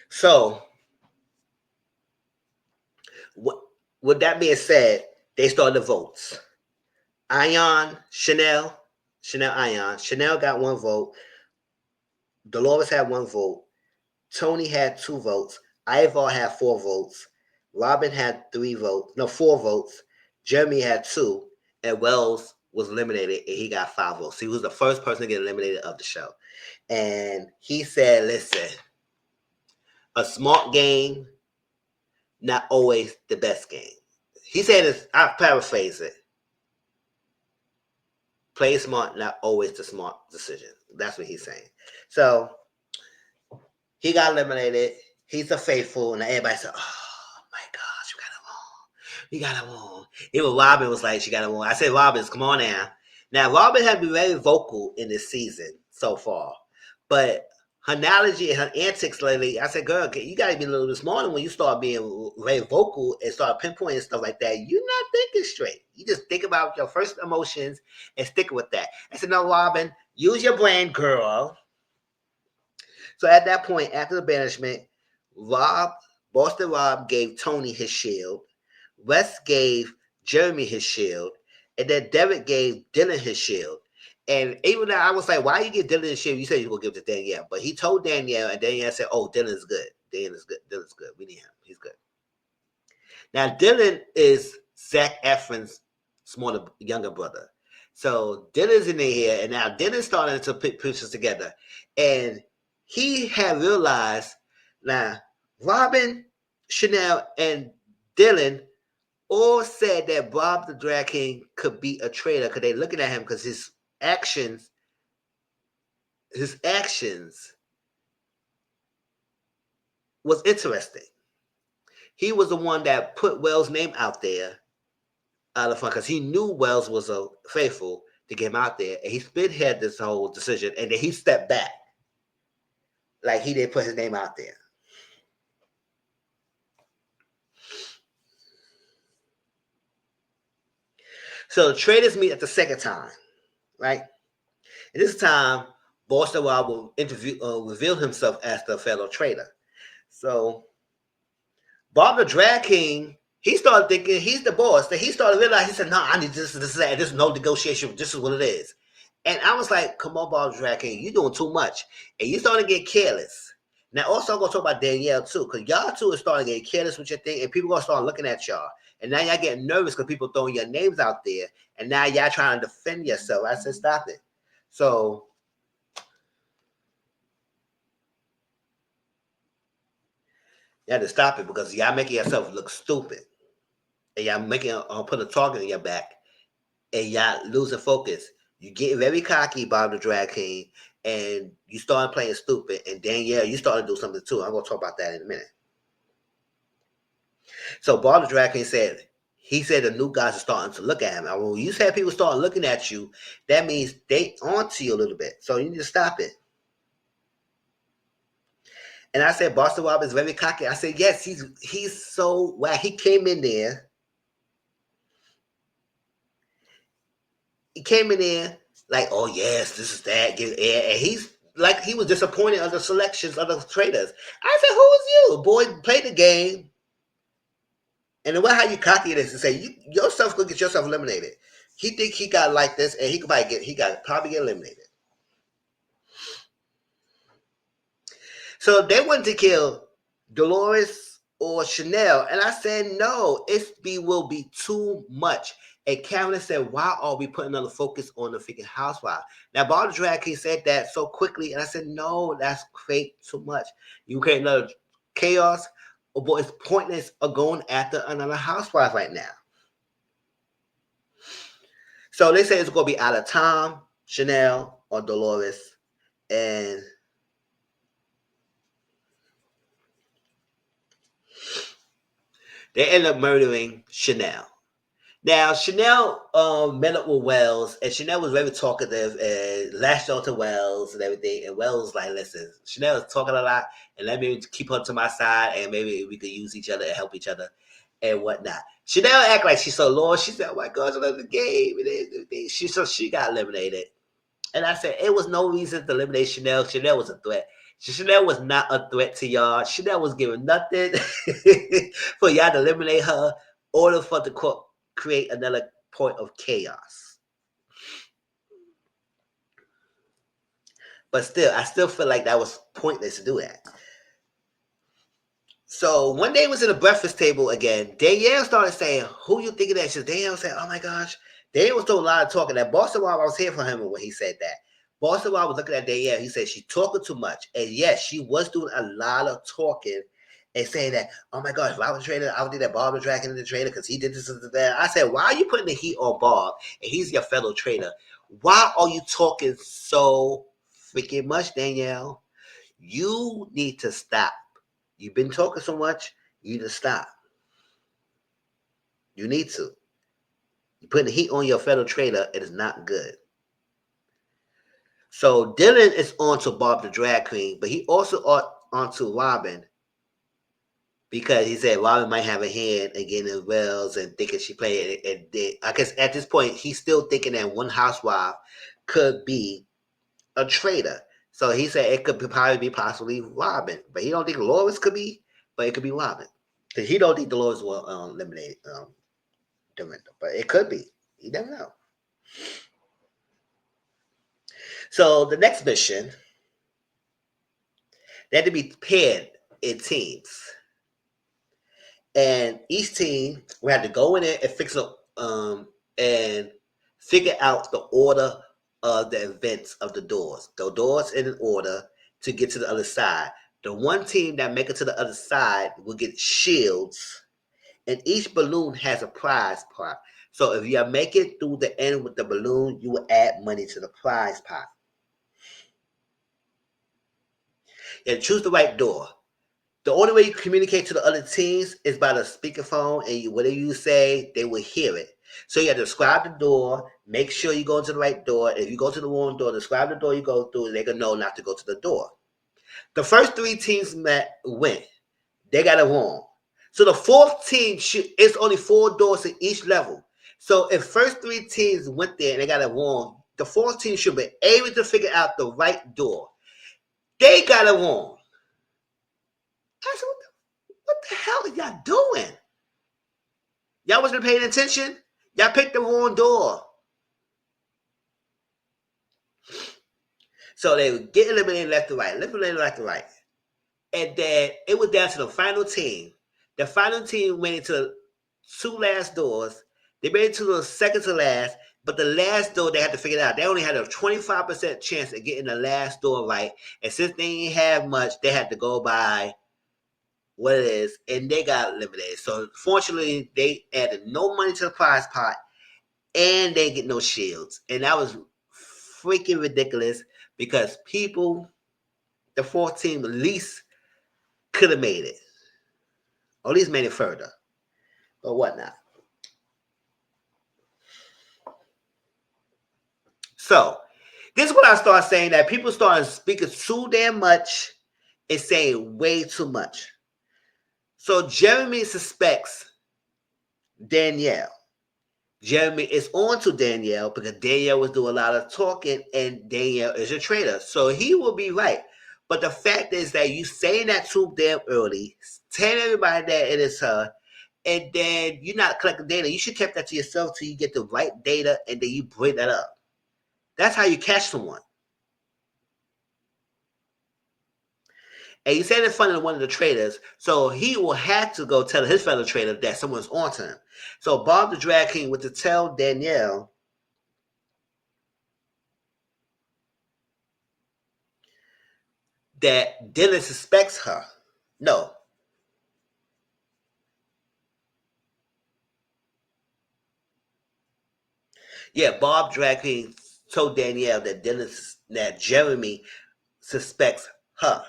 so, with that being said, they started the votes. Ion, Chanel, Ion. Chanel got one vote. Dolores had one vote. Tony had two votes. Ivor had four votes. Robin had three votes. No, four votes. Jeremy had two. And Wells was eliminated and he got five votes. So he was the first person to get eliminated of the show. And he said, listen, a smart game, not always the best game. He said this, I paraphrase it. Play smart, not always the smart decision. That's what he's saying. So he got eliminated. He's a faithful, and everybody said, "Oh my gosh, you got him on. Even Robin was like, she got him on." I said, "Robin, come on now." Now Robin has been very vocal in this season so far, but her analogy and her antics lately, I said, girl, you got to be a little bit smarter when you start being very vocal and start pinpointing stuff like that. You're not thinking straight. You just think about your first emotions and stick with that. I said, no, Robin, use your brain, girl. So at that point, after the banishment, Rob, Boston Rob gave Tony his shield. Wes gave Jeremy his shield. And then Derek gave Dylan his shield. And even though I was like, why you give Dylan his shield? You said you were going to give it to Danielle. But he told Danielle, and Danielle said, oh, Dylan's good. Dylan's good. Dylan's good. We need him. He's good. Now, Dylan is Zac Efron's smaller, younger brother. So Dylan's in here, and now Dylan's starting to put pieces together. And he had realized now Robin, Chanel, and Dylan all said that Bob the Drag King could be a traitor because they're looking at him because his actions was interesting. He was the one that put Wells' name out there out of fun because he knew Wells was a faithful to get him out there, and he spearheaded this whole decision, and then he stepped back, like he didn't put his name out there. So the traders meet at the second time, right? And this time, Boston Wild will reveal himself as the fellow trader. So Bob the Drag King, he started thinking he's the boss. That he started realizing, he said, no, I need this, that. There's no negotiation. This is what it is. And I was like, come on, Bob the Drag King, you're doing too much. And you starting to get careless. Now, also, I'm going to talk about Danielle, too, because y'all, too, are starting to get careless with your thing, and people are going to start looking at y'all. And now y'all getting nervous because people throwing your names out there, and now y'all trying to defend yourself. I said, stop it. So you have to stop it because y'all making yourself look stupid. And y'all making put a target in your back. And y'all losing focus. You get very cocky, Bob the Drag King, and you start playing stupid. And Danielle, you started to do something too. I'm going to talk about that in a minute. So Bob the Drag King said, he said the new guys are starting to look at him. And when you said people start looking at you, that means they onto you a little bit. So you need to stop it. And I said, Boston Rob is very cocky. I said, yes, he's so whack. He came in there. He came in there like, oh yes, this is that. And he's like, he was disappointed on the selections of the traders. I said, who is you? Boy, play the game. And the way how you cocky it is to say, yourself could get yourself eliminated. He think he got like this, and he could probably get eliminated. So they wanted to kill Dolores or Chanel, and I said no. Will be too much. And Karen said, "Why are we putting another focus on the freaking housewife?" Now, Barbara Drag King said that so quickly, and I said, "No, that's fake too much. You create another chaos, but it's pointless of going after another housewife right now." So they say it's going to be out of Tom, Chanel, or Dolores, and they end up murdering Chanel. Now, Chanel met up with Wells, and Chanel was very talkative and lashed onto Wells and everything. And Wells was like, listen, Chanel is talking a lot, and let me keep her to my side, and maybe we could use each other and help each other and whatnot. Chanel act like she's so lost. She said, oh my God, I love the game. She got eliminated. And I said, it was no reason to eliminate Chanel. Chanel was a threat. Chanel was not a threat to y'all. Chanel was giving nothing for y'all to eliminate her or for the create another point of chaos. But still, I still feel like that was pointless to do that. So one day was at a breakfast table again. Danielle started saying, who you thinking that? Danielle said, oh my gosh. Danielle was doing a lot of talking. That Boston Rob, I was here for him when he said that. Boston Rob was looking at Danielle. He said she talking too much. And yes, she was doing a lot of talking and saying that, oh my gosh, if I was a trader, I would do that Bob was dragging in the trader because he did this and that. I said, why are you putting the heat on Bob? And he's your fellow trader. Why are you talking so freaking much, Danielle? You need to stop. You've been talking so much, you need to stop. You need to. You're putting the heat on your fellow trader. It is not good. So Dylan is on to Bob the drag queen, but he also on to Robin because he said Robin might have a hand in getting in Wells and thinking she played it. And I guess at this point he's still thinking that one housewife could be a traitor. So he said it could probably be possibly Robin, but he don't think Lois could be, but it could be Robin because he don't think Dolores will eliminate Dorinda, but it could be. You never know. So the next mission, they had to be paired in teams, and each team we had to go in there and fix up and figure out the order of the events of the doors. The doors in an order to get to the other side. The one team that make it to the other side will get shields, and each balloon has a prize pot. So if you make it through the end with the balloon, you will add money to the prize pot. And choose the right door. The only way you communicate to the other teams is by the speakerphone, and whatever you say, they will hear it. So you have to describe the door, make sure you go into the right door. If you go to the wrong door, describe the door you go through, and they can know not to go to the door. The first three teams win. They got it wrong. So the fourth team, it's only 4 doors in each level. So if first 3 teams went there and they got it wrong, the fourth team should be able to figure out the right door. They got it wrong. I said, what the hell are y'all doing? Y'all wasn't paying attention? Y'all picked the wrong door. So they would get eliminated left to right, eliminated left to right. And then it was down to the final team. The final team went into the 2 last doors. They made it to the second to last, but the last door they had to figure it out. They only had a 25% chance of getting the last door right. And since they didn't have much, they had to go by what it is, and they got eliminated. So fortunately, they added no money to the prize pot, and they get no shields. And that was freaking ridiculous because people, the fourth team at least could have made it. Or at least made it further. But whatnot. So, this is when I start saying that people start speaking too damn much and saying way too much. So Jeremy suspects Danielle. Jeremy is on to Danielle because Danielle was doing a lot of talking and Danielle is a traitor. So he will be right. But the fact is that you saying that too damn early, telling everybody that it is her, and then you're not collecting data. You should keep that to yourself till you get the right data and then you bring that up. That's how you catch someone. And you said it in front of one of the traders, so he will have to go tell his fellow trader that someone's onto him. So Bob the Drag King was to tell Danielle that Dylan suspects her. No. Yeah, Bob Drag King told Danielle that Jeremy suspects her.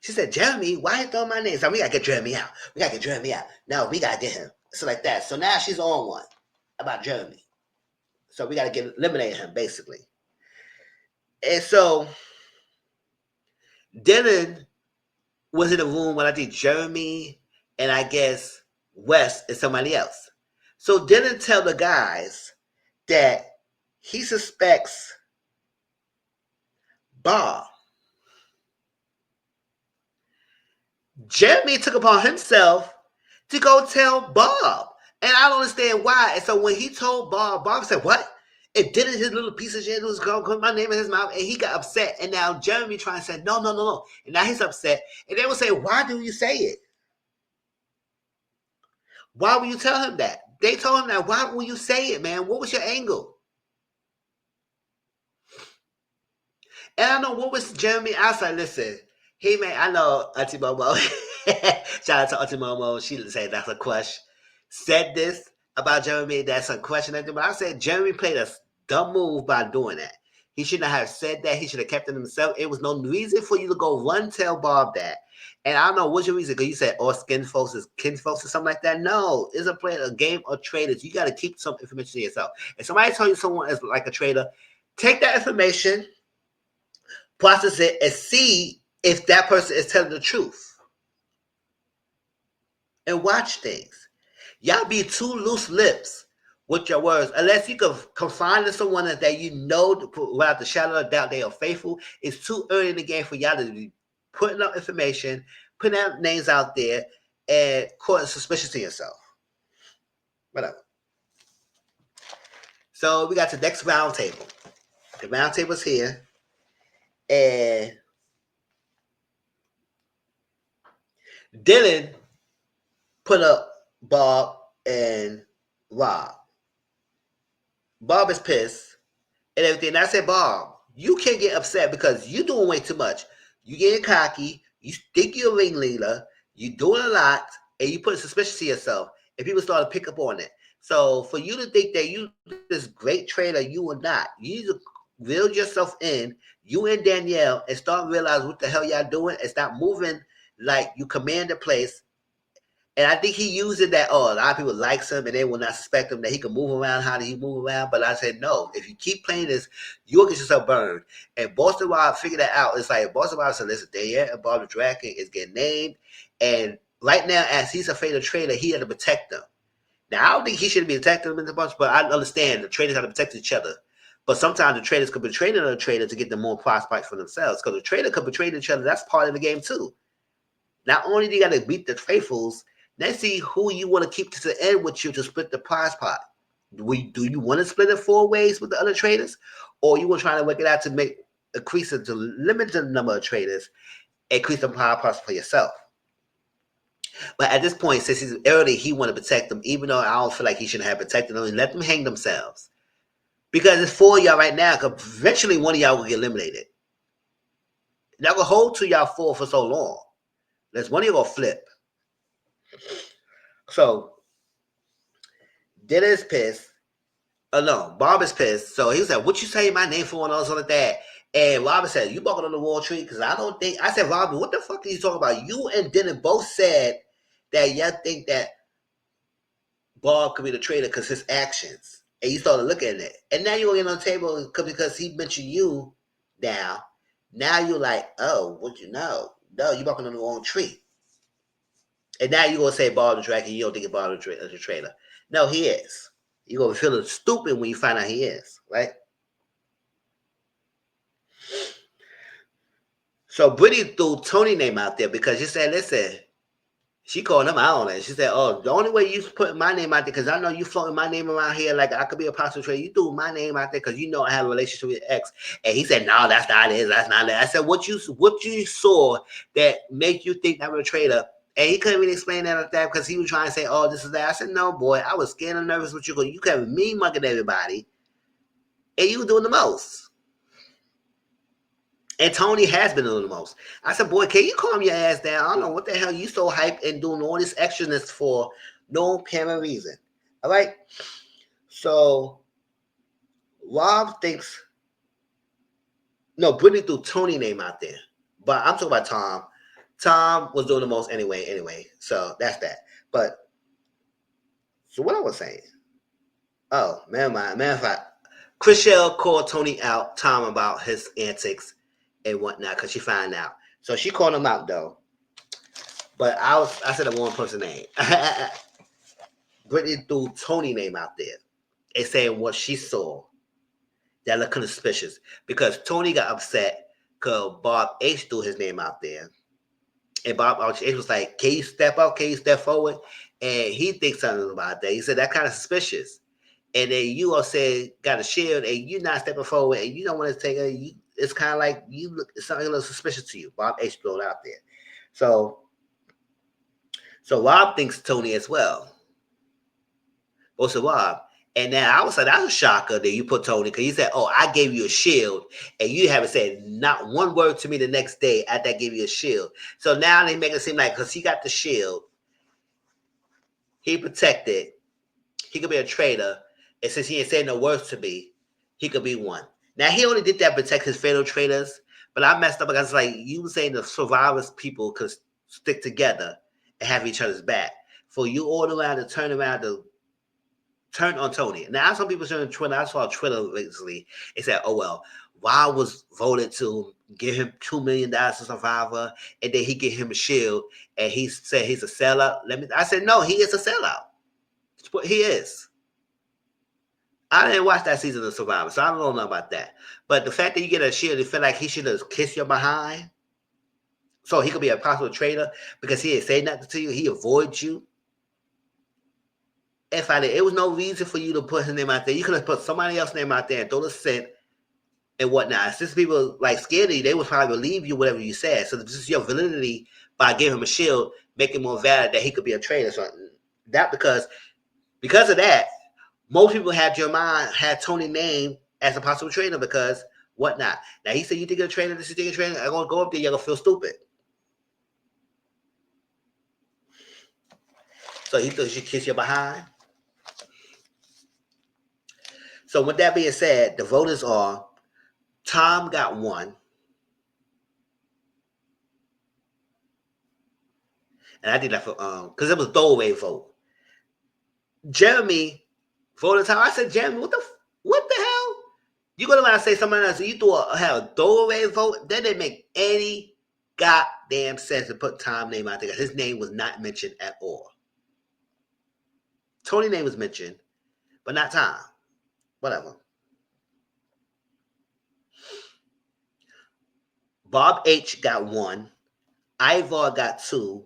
She said, Jeremy, why you throwing my name? So we gotta get Jeremy out. We gotta get Jeremy out. No, we gotta get him. So like that. So now she's on one about Jeremy. So we gotta eliminate him, basically. And so Dylan was in the room when I think Jeremy and I guess Wes and somebody else. So Dylan tell the guys that he suspects Bob. Jeremy took upon himself to go tell Bob. And I don't understand why. And so when he told Bob, Bob said, what? It did it, his little piece of shit was going to put my name in his mouth. And he got upset. And now Jeremy trying to say, no, no, no, no. And now he's upset. And they will say, why do you say it? Why would you tell him that? They told him that. Why would you say it, man? What was your angle? And I know what was Jeremy outside. Listen, he made, I know Auntie Momo. Shout out to Auntie Momo. She said that's a crush. Said this about Jeremy. That's a question. But I said Jeremy played a dumb move by doing that. He should not have said that. He should have kept it himself. It was no reason for you to go run tell Bob that. And I don't know what's your reason because you said all skin folks is kin folks or something like that. No, it's a game of traders. You got to keep some information to yourself. If somebody tells you someone is like a trader, take that information process it, and see if that person is telling the truth. And watch things. Y'all be too loose lips with your words, unless you can confine to someone that you know without the shadow of doubt they are faithful. It's too early in the game for y'all to be putting up information, putting out names out there, and causing suspicion to yourself. Whatever. So we got the next round table. The round table's here, and Dylan put up Bob and Rob. Bob is pissed and everything. And I said, Bob, you can't get upset because you're doing way too much. You getting cocky. You think you're a ringleader. You're doing a lot, and you put suspicion to yourself. And people start to pick up on it. So for you to think that you this great trader, you are not. You need to reel yourself in, you and Danielle, and start realizing what the hell y'all doing, and stop moving like you command the place. And I think he used it that, oh, a lot of people likes him and they will not suspect him that he can move around. How did he move around? But I said, no, if you keep playing this, you'll get yourself burned. And Boston Rob figured that out. It's like Boston Rob said, listen, Danielle and Bob the Dragon is getting named. And right now, as he's a fatal trader, he had to protect them. Now, I don't think he should be protecting them in the bunch, but I understand the traders have to protect each other. But sometimes the traders could betray another trader to get them more prospects for themselves. Because the trader could betray each other. That's part of the game, too. Not only do you got to beat the faithfuls, let's see who you want to keep to the end with you to split the prize pot. Do you want to split it 4 ways with the other traders? Or you want to try to work it out to make increase it to limit the number of traders, increase the prize pot for yourself? But at this point, since he's early, he want to protect them, even though I don't feel like he should have protected them and let them hang themselves. Because it's 4 of y'all right now, because eventually one of y'all will get eliminated. Y'all can hold to y'all 4 for so long. There's one of you gonna flip. So Dylan's pissed. Oh no, Bob is pissed. So he was like, "What you say my name for?" and all something like that. And Robin said, "You walking on the Wall Street?" Because I don't think I said, "Robin, what the fuck are you talking about?" You and Dylan both said that y'all think that Bob could be the traitor because his actions, and you started looking at it, and now you're getting on the table because he mentioned you. Now, now you're like, "Oh, what you know? No, you walking on the wrong tree." And now you're gonna say Bob the Dragon, you don't think Bob the traitor. No, he is. You're gonna be feeling stupid when you find out he is, right? So Brittany threw Tony name out there because she said, listen, she called him out on it. She said, oh, the only way you put my name out there, because I know you floating my name around here like I could be a possible traitor. You threw my name out there because you know I have a relationship with your ex. And he said, no, that's not it. That's not it. I said, what you saw that made you think I was a traitor? And he couldn't really explain that like that because he was trying to say, oh, this is that. I said, no, boy, I was scared and nervous with you because you kept me mugging everybody and you were doing the most. And Tony has been doing the most. I said, boy, can you calm your ass down? I don't know what the hell you so hyped and doing all this extraness for no apparent reason. All right? So Rob thinks, no, Brittany threw Tony name out there. But I'm talking about Tom. Tom was doing the most anyway. So that's that. But so what I was saying. Oh, man, of fact, Chriselle called Tony out, Tom, about his antics and whatnot, because she found out. So she called him out though. But I said a one person name. Brittany threw Tony name out there and saying what she saw that looked kind of suspicious. Because Tony got upset because Bob H threw his name out there. And Bob H was like, can you step up? Can you step forward? And he thinks something about that. He said, that kind of suspicious. And then you all said got a shield and you're not stepping forward and you don't want to take it. It's kind of like you look something a little suspicious to you. Bob H threw it out there. So Rob thinks Tony as well. Also Rob. And then I was like, that's a shocker that you put Tony because he said, oh, I gave you a shield. And you haven't said not one word to me the next day after I gave you a shield. So now they make it seem like because he got the shield, he protected, he could be a traitor. And since he ain't saying no words to me, he could be one. Now, he only did that to protect his fatal traitors, but I messed up because like you were saying the survivors people could stick together and have each other's back. For you all around to turn around to turned on Tony. Now some people on Twitter. I saw Twitter recently. It said, "Oh well, Wild was voted to give him $2 million to Survivor, and then he get him a shield, and he said he's a sellout." I said, no, he is a sellout. He is. I didn't watch that season of Survivor, so I don't know about that. But the fact that you get a shield, you feel like he should have kissed your behind, so he could be a possible traitor because he didn't say nothing to you. He avoids you. If I did, it was no reason for you to put his name out there. You could have put somebody else's name out there and throw the scent and whatnot. Since people like scared of you, they would probably believe you whatever you said. So this is your validity by giving him a shield, making more valid that he could be a traitor. So that because of that, most people had Tony name as a possible traitor because whatnot. Now he said you think you're a traitor, this is a traitor. I'm gonna go up there, you're gonna feel stupid. So he thought you should kiss your behind. So with that being said, the voters are Tom got 1. And I did that for because it was a throwaway vote. Jeremy voted Tom. I said, Jeremy, what the hell? You go around and say somebody else, you have a throwaway vote? That didn't make any goddamn sense to put Tom's name out there. His name was not mentioned at all. Tony's name was mentioned, but not Tom. Whatever. Bob H got 1. Ivar got 2.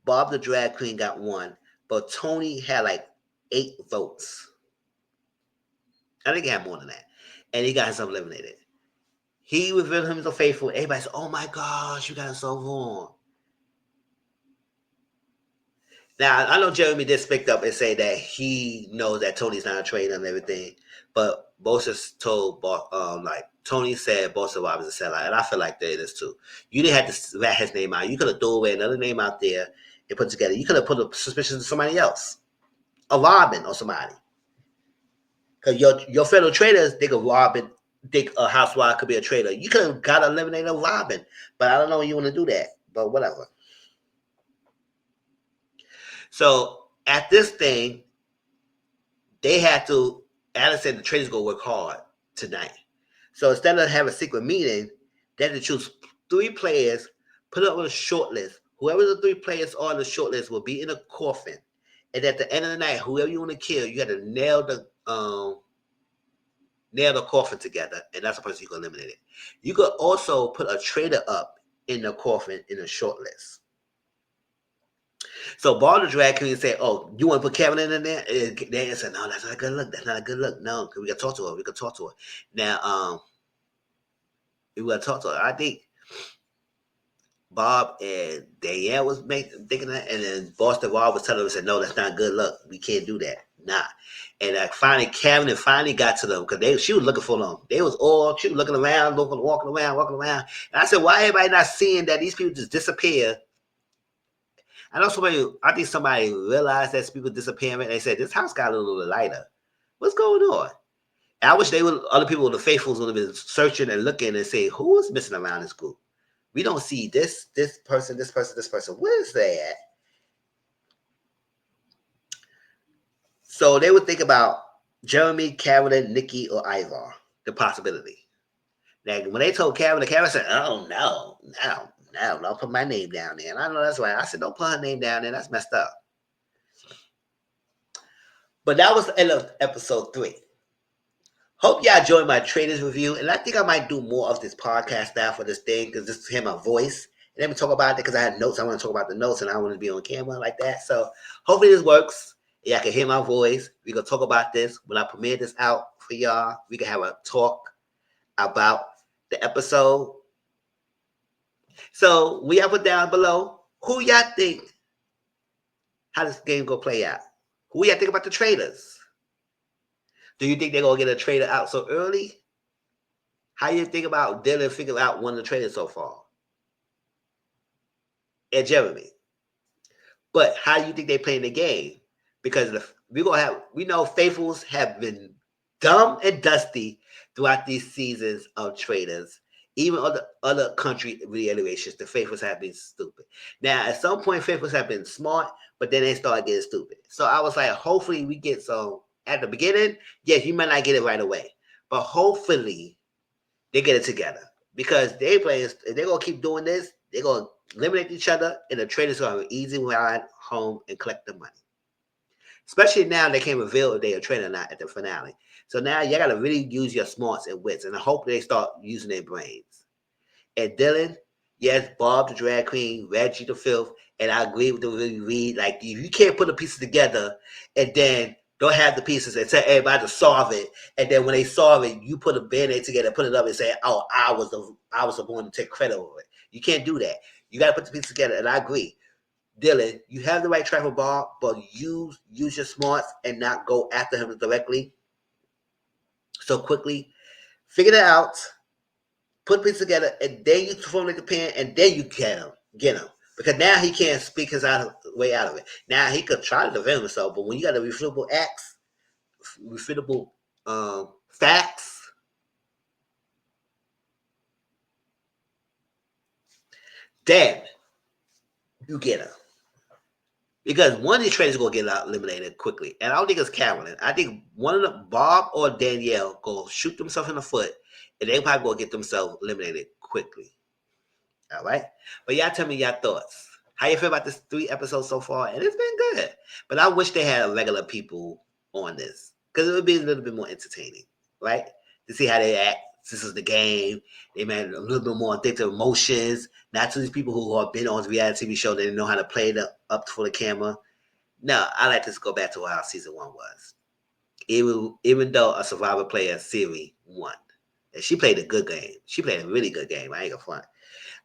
Bob the Drag Queen got 1. But Tony had like 8 votes. I think he had more than that. And he got himself eliminated. He revealed himself faithful. Everybody said, oh my gosh, you got himself wrong. Now, I know Jeremy did speak up and say that he knows that Tony's not a traitor and everything. But Bosa told, Tony said Bosa Rob is a sellout. And I feel like that it is too. You didn't have to rat his name out. You could have thrown away another name out there and put together. You could have put a suspicion to somebody else. A Robin or somebody. Because your fellow traders think a Robin, think a housewife could be a traitor. You could have got to eliminate a Robin. But I don't know when you want to do that. But whatever. So at this thing, they had to, Alice said the traders go work hard tonight. So instead of having a secret meeting, they had to choose 3 players, put it up on a short list. Whoever the 3 players on the short list will be in a coffin. And at the end of the night, whoever you want to kill, you got to nail the coffin together, and that's the person you can eliminate it. You could also put a traitor up in the coffin in a short list. So Ball the Drag Queen said, oh, you want to put Kevin in there? They said, no, that's not a good look. That's not a good look. No, because we got to talk to her. We got to talk to her. Now, we got to talk to her. I think Bob and Danielle was thinking that, and then Boston Rob was telling them, said, no, that's not a good look. We can't do that. Nah. And finally, Kevin finally got to them because she was looking for them. She was looking around, walking around. And I said, why everybody not seeing that these people just disappear? I think somebody realized that people disappearing. They said, this house got a little lighter. What's going on? And I wish other people, the faithfuls, would have been searching and looking and say, who is missing around this group? We don't see this person. Where is they at? So they would think about Jeremy, Carolyn, Nikki, or Ivar, the possibility. Now, when they told Carolyn said, oh, no, don't put my name down there. And I know that's why. I said, don't put her name down there. That's messed up. But that was the end of episode 3. Hope y'all enjoyed my Traitors review. And I think I might do more of this podcast now for this thing because just to hear my voice. And let me talk about it because I had notes. I want to talk about the notes and I want to be on camera like that. So hopefully this works. Y'all can hear my voice. We're going to talk about this. When I premiere this out for y'all, we can have a talk about the episode. So we have it down below. Who y'all think how this game gonna play out? Who y'all think about the Traitors? Do you think they're gonna get a traitor out so early? How you think about Dylan figuring out one of the traitors so far? And Jeremy. But how do you think they playing the game? Because we know faithfuls have been dumb and dusty throughout these seasons of Traitors. Even other country reiterations, the faithfuls have been stupid. Now, at some point, faithfuls have been smart, but then they started getting stupid. So I was like, hopefully we get some at the beginning, yes, you might not get it right away, but hopefully they get it together because they players. If they're gonna keep doing this, they're gonna eliminate each other, and the Traitors gonna have an easy ride home and collect the money. Especially now they can't reveal if they are traitor or not at the finale. So now you gotta really use your smarts and wits, and I hope they start using their brains. And Dylan, yes, Bob the drag queen, Reggie the filth, and I agree with the Reed. Like you can't put the pieces together and then don't have the pieces and tell everybody to solve it. And then when they solve it, you put a band-aid together, put it up, and say, "Oh, I was the one to take credit over it." You can't do that. You got to put the pieces together. And I agree, Dylan, you have the right track with Bob, but use your smarts and not go after him directly so quickly. Figure it out, put pieces together, and then you formulate the plan, and then you get him. Because now he can't speak his way out of it. Now he could try to defend himself, but when you got a refutable acts, refutable facts, then you get him. Because one of these traders is gonna get eliminated quickly, and I don't think it's Carolyn. I think one of the Bob or Danielle go shoot themselves in the foot, and they probably gonna get themselves eliminated quickly. All right. But y'all tell me your thoughts. How you feel about this 3 episodes so far? And it's been good. But I wish they had regular people on this. Because it would be a little bit more entertaining, right? To see how they act. This is the game. They made a little bit more addictive emotions. Not to these people who have been on the reality TV show. They know how to play it up for the camera. No, I like this to go back to how season 1 was. Even though a survivor player series won. And she played a good game. She played a really good game. I ain't gonna front.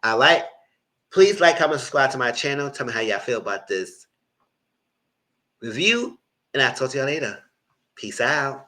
All right. Please like, comment, subscribe to my channel. Tell me how y'all feel about this review. And I'll talk to y'all later. Peace out.